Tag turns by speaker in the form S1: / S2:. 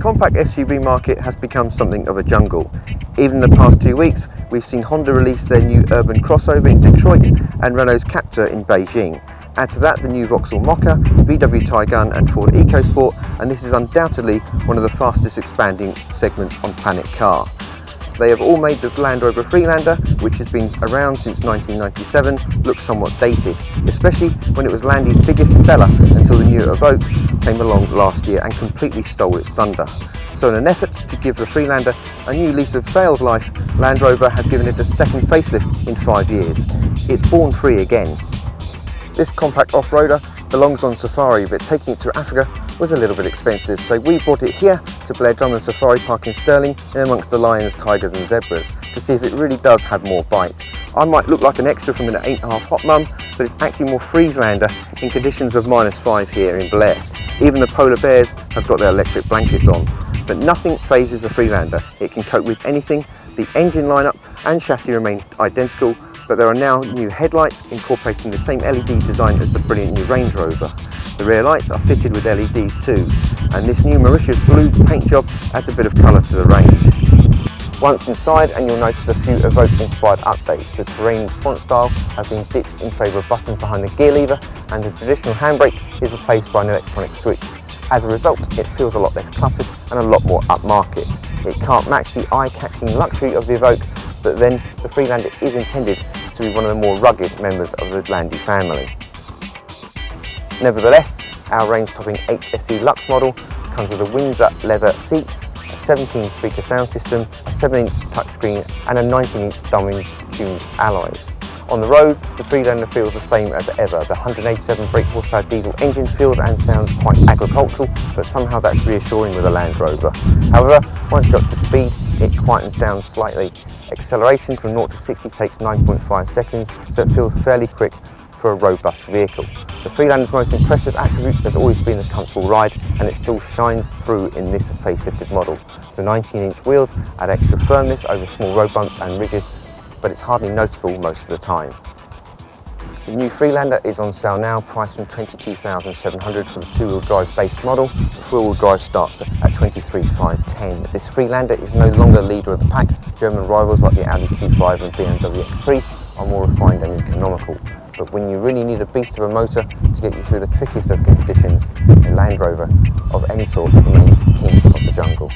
S1: compact SUV market has become something of a jungle. Even in the past 2 weeks, we've seen Honda release their new urban crossover in Detroit and Renault's Captur in Beijing. Add to that the new Vauxhall Mokka, VW Taygun and Ford EcoSport, and this is undoubtedly one of the fastest expanding segments on Planet Car. They have all made the Land Rover Freelander, which has been around since 1997, look somewhat dated, especially when it was Landy's biggest seller until the new Evoque came along last year and completely stole its thunder. So in an effort to give the Freelander a new lease of sales life, Land Rover has given it a second facelift in 5 years. It's born free again. This compact off-roader belongs on safari, but taking it to Africa was a little bit expensive, so we brought it here to Blair Drummond Safari Park in Stirling, in amongst the lions, tigers and zebras, to see if it really does have more bite. I might look like an extra from an 8.5 hot mum, but it's actually more Freelander in conditions of -5 here in Blair. Even the polar bears have got their electric blankets on, but nothing phases the Freelander. It can cope with anything. The engine lineup and chassis remain identical, but there are now new headlights incorporating the same LED design as the brilliant new Range Rover. The rear lights are fitted with LEDs too, and this new Mauritius blue paint job adds a bit of colour to the range. Once inside, and you'll notice a few Evoque inspired updates. The terrain response dial has been ditched in favour of buttons behind the gear lever, and the traditional handbrake is replaced by an electronic switch. As a result, it feels a lot less cluttered and a lot more upmarket. It can't match the eye-catching luxury of the Evoque, but then the Freelander is intended to be one of the more rugged members of the Landy family. Nevertheless, our range-topping HSE Luxe model comes with a Windsor leather seats, a 17-speaker sound system, a 7-inch touchscreen and a 19-inch diamond-tuned alloys. On the road, the Freelander feels the same as ever. The 187 brake horsepower diesel engine feels and sounds quite agricultural, but somehow that's reassuring with a Land Rover. However, once you're up to speed, it quietens down slightly. Acceleration from 0 to 60 takes 9.5 seconds, so it feels fairly quick for a robust vehicle. The Freelander's most impressive attribute has always been the comfortable ride, and it still shines through in this facelifted model. The 19-inch wheels add extra firmness over small road bumps and ridges, but it's hardly noticeable most of the time. The new Freelander is on sale now, priced from $22,700 for the two-wheel drive base model. The four-wheel drive starts at $23,510. This Freelander is no longer leader of the pack. German rivals like the Audi Q5 and BMW X3 are more refined and economical. But when you really need a beast of a motor to get you through the trickiest of conditions, a Land Rover of any sort remains king of the jungle.